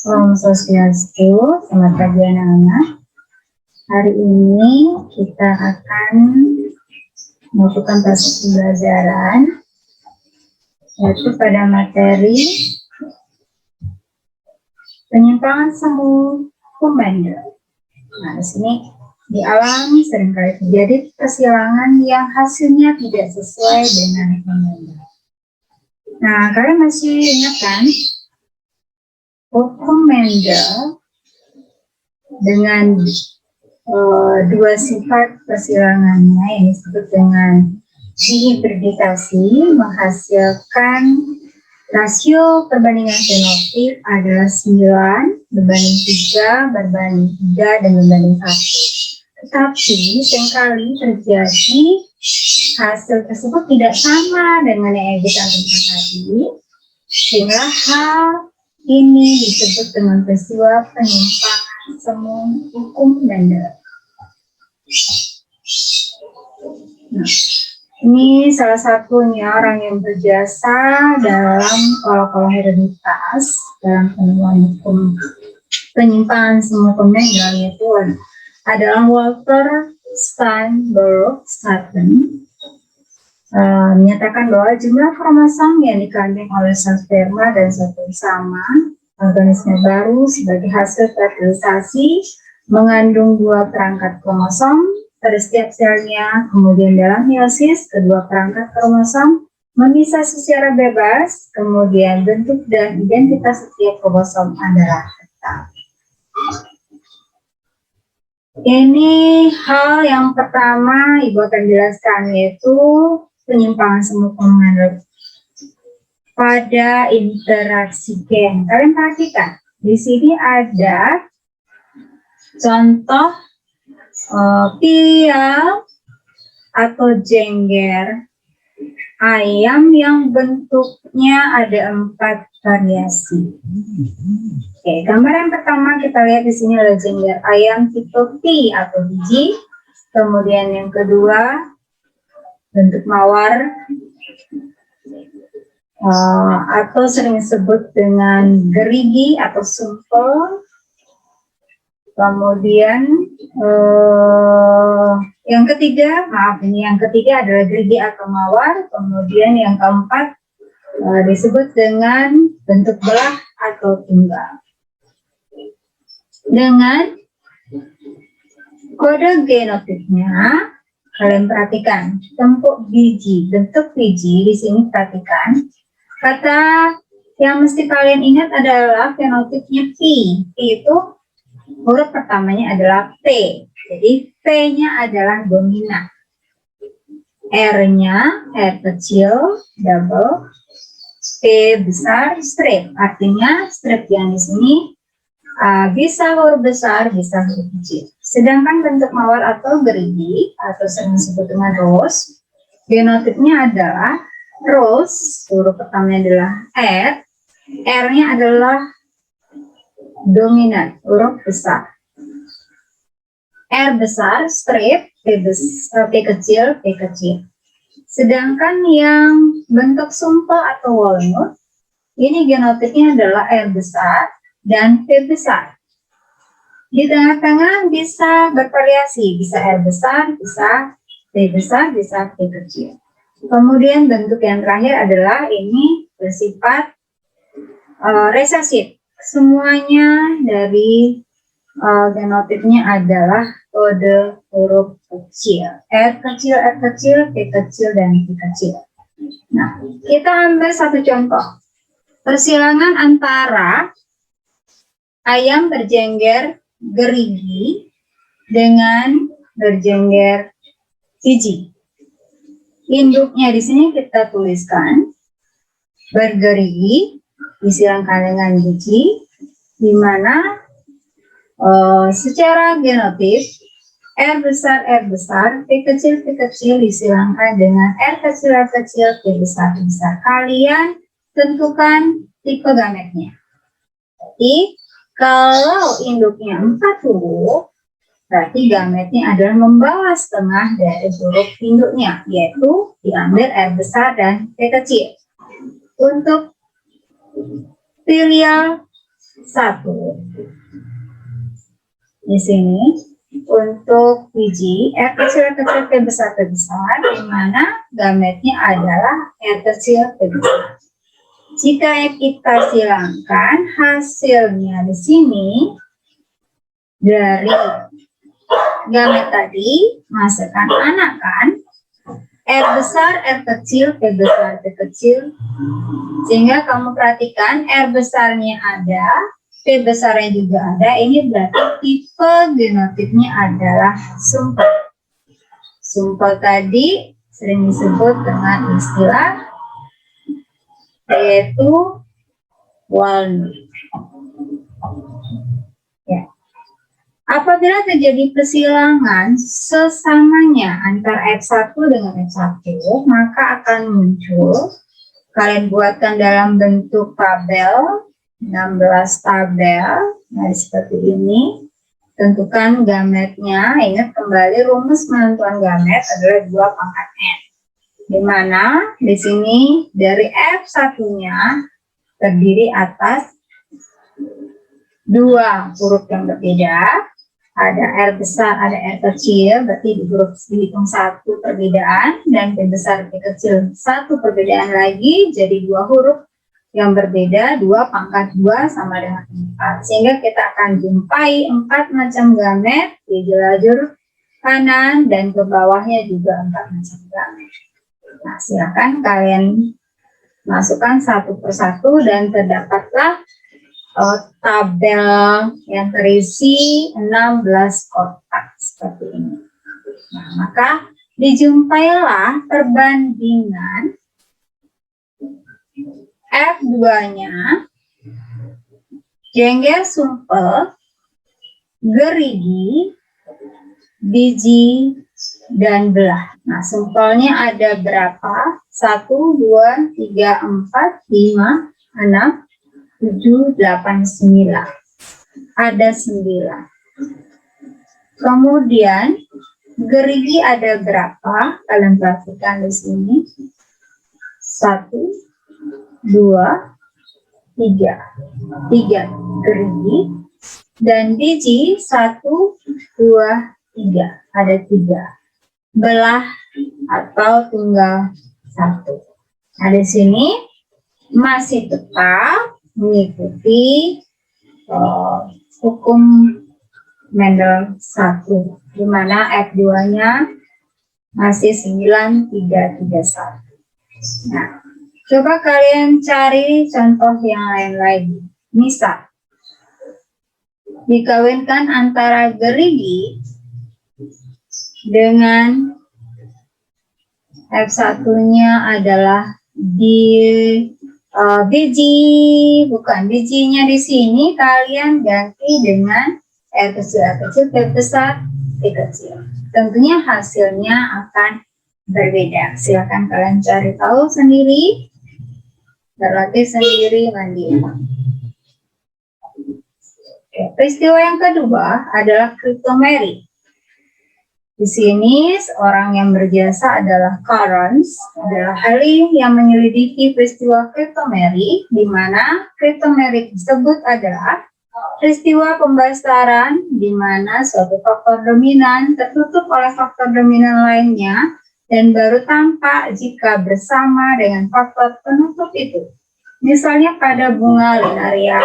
Om Swastiastu, selamat pagi anak-anak. Hari ini kita akan melakukan proses pembelajaran yaitu pada materi penyimpangan semu Kumendel. Nah, di sini di alam seringkali terjadi kesilangan yang hasilnya tidak sesuai dengan Kumendel. Nah, kalian masih ingat kan? Hukum Mendel dengan dua sifat persilangannya yang disebut dengan dihibridisasi menghasilkan rasio perbandingan fenotip adalah 9 berbanding 3 berbanding 3 dan berbanding 1. Tetapi seringkali terjadi hasil tersebut tidak sama dengan yang kita lakukan tadi, sehingga hal ini disebut dengan peristiwa penyimpangan semu hukum Mendel. Nah, ini salah satunya orang yang berjasa dalam pola-pola hereditas dalam penemuan hukum penyimpangan semu hukum Mendel, yaitu adalah Walter Steinberg Sutton. Menyatakan bahwa jumlah kromosom yang dikandung oleh sel sperma dan sel bersama organisme baru sebagai hasil fertilisasi mengandung 2 perangkat kromosom pada setiap selnya. Kemudian dalam meiosis kedua perangkat kromosom memisah secara bebas. Kemudian bentuk dan identitas setiap kromosom adalah tetap. Ini hal yang pertama Ibu akan jelaskan, yaitu penyimpangan semu Mendel pada interaksi gen. Kalian perhatikan, di sini ada contoh filial atau jengger ayam yang bentuknya ada 4 variasi. Oke, gambar yang pertama kita lihat di sini adalah jengger ayam tipe V atau biji. Kemudian yang kedua bentuk mawar atau sering disebut dengan gerigi atau sumpel. Kemudian yang ketiga adalah gerigi atau mawar. Kemudian yang keempat disebut dengan bentuk belah atau tunggal. Dengan kode genotipnya kalian perhatikan, bentuk biji di sini perhatikan. Kata yang mesti kalian ingat adalah fenotipnya V. V itu huruf pertamanya adalah P. Jadi V-nya adalah dominan. R-nya R kecil double, P besar strip. Artinya strip yang di sini bisa huruf besar, bisa huruf kecil. Sedangkan bentuk mawar atau gerigi atau sering disebut dengan rose, genotipnya adalah rose, huruf pertamanya adalah R, R-nya adalah dominan, huruf besar. R besar, strip, P kecil, P kecil. Sedangkan yang bentuk sumpel atau walnut, ini genotipnya adalah R besar dan P besar. Di tengah-tengah bisa bervariasi, bisa R besar, bisa P besar, bisa P kecil. Kemudian bentuk yang terakhir adalah ini bersifat resesif. Semuanya dari genotipnya adalah kode huruf kecil. R kecil, R kecil, P kecil, dan P kecil. Nah, kita ambil satu contoh. Persilangan antara ayam berjengger gerigi dengan berjengger biji. Induknya di sini kita tuliskan bergerigi disilangkan dengan biji, di mana secara genotip R besar, P kecil disilangkan dengan R kecil, P besar, P besar. Kalian tentukan tipe gametnya. Jadi kalau induknya 4 huruf, berarti gametnya adalah membawa setengah dari huruf induknya, yaitu diambil R besar dan P kecil. Untuk filial satu. Di sini untuk biji R kecil P besar di mana gametnya adalah R kecil P besar. Jika kita silangkan hasilnya di sini dari gamet tadi masukkan anakan R besar, R kecil, P besar, P kecil. Sehingga kamu perhatikan R besarnya ada, P besarnya juga ada. Ini berarti tipe genotipnya adalah sumpel. Sumpel tadi sering disebut dengan istilah yaitu walnut. Ya. Apabila terjadi persilangan sesamanya antara F1 dengan F1, maka akan muncul, kalian buatkan dalam bentuk tabel, 16 tabel, nah seperti ini. Tentukan gametnya, ingat kembali rumus penentuan gamet adalah 2 pangkat N. Di mana di sini dari F1-nya terdiri atas 2 huruf yang berbeda. Ada R besar, ada R kecil, berarti di huruf dihitung 1 perbedaan, dan P besar, P kecil 1 perbedaan lagi, jadi 2 huruf yang berbeda, 2 pangkat 2 sama dengan 4. Sehingga kita akan jumpai 4 macam gamet di jelajur kanan, dan ke bawahnya juga 4 macam gamet. Nah, silakan kalian masukkan satu persatu dan terdapatlah tabel yang terisi 16 kotak seperti ini. Nah, maka dijumpailah perbandingan F2-nya jengger sumpel, gerigi, biji, dan belah. Nah, sumpelnya ada berapa? 1, 2, 3, 4, 5, 6, 7, 8, 9. Ada 9. Kemudian gerigi ada berapa? Kalian perhatikan di sini. 1, 2, 3. 3 gerigi. Dan biji 1, 2, 3. Ada 3. Belah atau tunggal 1. Nah, di sini masih tetap mengikuti hukum Mendel 1, di mana F2-nya masih 9331. Nah, coba kalian cari contoh yang lain lagi. Misal, dikawinkan antara gerigi dengan F1-nya adalah biji, bukan bijinya di sini kalian ganti dengan R kecil, P besar, P kecil. Tentunya hasilnya akan berbeda. Silakan kalian cari tahu sendiri, berlatih sendiri mandiri. Oke, peristiwa yang kedua adalah kriptomeri. Di sini seorang yang berjasa adalah Carons, adalah ahli yang menyelidiki peristiwa kriptomeri, di mana kriptomeri tersebut adalah peristiwa pembasaran di mana suatu faktor dominan tertutup oleh faktor dominan lainnya dan baru tampak jika bersama dengan faktor penutup itu. Misalnya pada bunga linaria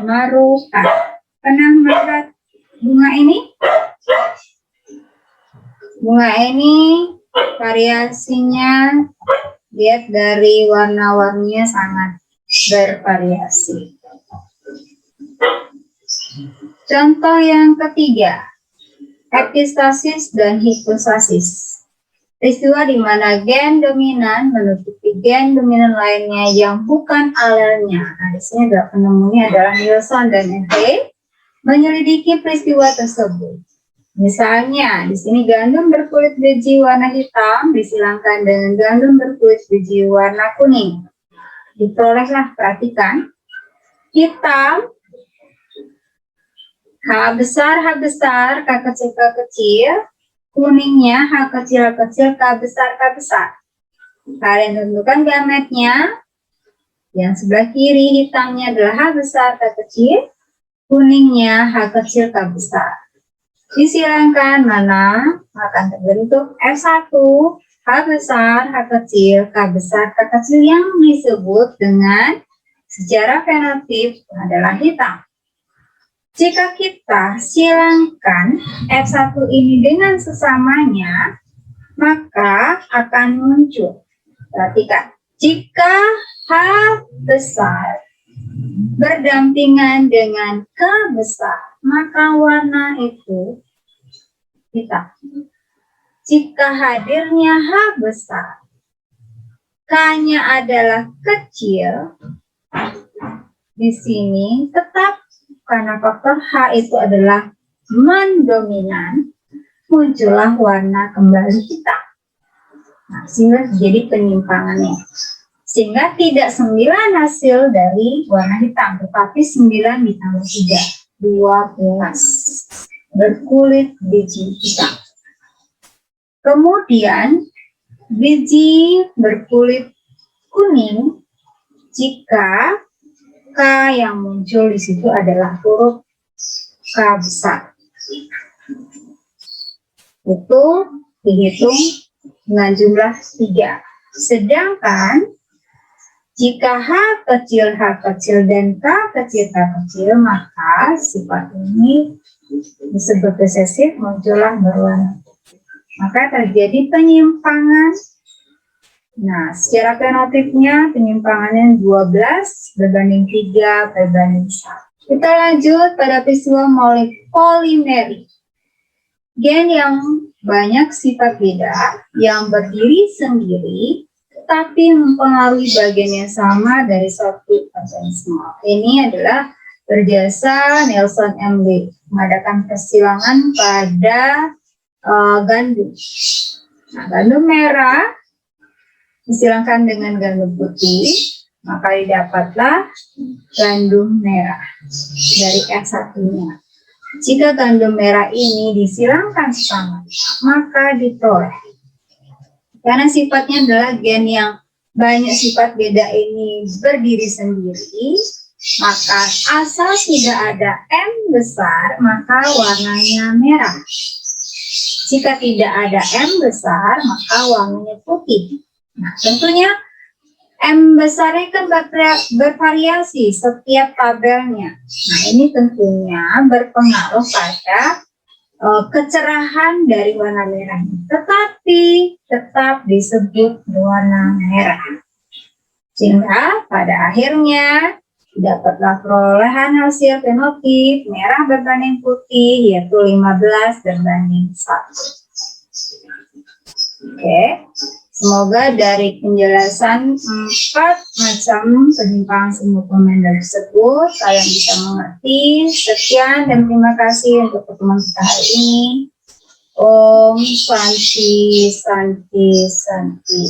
marukan. Pernah melihat bunga ini? Bunga ini variasinya, lihat dari warna-warninya sangat bervariasi. Contoh yang ketiga, epistasis dan hipostasis. Peristiwa di mana gen dominan menutupi gen dominan lainnya yang bukan alelnya. Nah, di sini penemunya adalah Nielsen dan Henry menyelidiki peristiwa tersebut. Misalnya, di sini gandum berkulit biji warna hitam disilangkan dengan gandum berkulit biji warna kuning. Diperolehlah, perhatikan, hitam, H besar, K kecil, kuningnya H kecil, K besar. Kalian tentukan gametnya, Yang sebelah kiri hitamnya adalah H besar, K kecil. Kuningnya H kecil, K besar. Disilangkan mana akan terbentuk F1, H besar, H kecil, K besar, K kecil yang disebut dengan secara fenotip adalah hitam. Jika kita silangkan F1 ini dengan sesamanya, maka akan muncul. Perhatikan, jika H besar berdampingan dengan K besar, maka warna itu hitam. Jika hadirnya H besar, K-nya adalah kecil, di sini tetap karena faktor H itu adalah mendominan, muncullah warna kembali hitam. Nah, sehingga jadi penyimpangannya. Sehingga tidak 9 hasil dari warna hitam, tetapi 9 ditambah 3, 12 berkulit biji hitam. Kemudian biji berkulit kuning jika K yang muncul di situ adalah huruf K besar. Itu dihitung dengan jumlah 3. Sedangkan jika H kecil, dan K kecil, maka sifat ini disebut resesif, muncullah berwarna. Maka terjadi penyimpangan. Nah, secara fenotipnya penyimpangannya 12 berbanding 3 berbanding 1. Kita lanjut pada peristiwa polimerik. Gen yang banyak sifat beda, yang berdiri sendiri, tapi mempengaruhi bagian yang sama dari suatu organisme. Ini adalah berjasa Nelson M.D. mengadakan persilangan pada gandum. Nah, gandum merah disilangkan dengan gandum putih, maka didapatlah gandum merah dari S1-nya. Jika gandum merah ini disilangkan sama, maka ditolak. Karena sifatnya adalah gen yang banyak sifat beda ini berdiri sendiri, maka asal tidak ada M besar, maka warnanya merah. Jika tidak ada M besar, maka warnanya putih. Nah, tentunya M besarnya kan bervariasi setiap tabelnya. Nah, ini tentunya berpengaruh pada kecerahan dari warna merah. Tetapi tetap disebut berwarna merah. Sehingga pada akhirnya dapatlah perolehan hasil fenotip merah berbanding putih, yaitu 15 berbanding 1. Oke, semoga dari penjelasan 4 macam penyimpangan semu pemendal tersebut kalian bisa mengerti. Sekian dan terima kasih untuk pertemuan kita hari ini. Om Santi Santi Santi.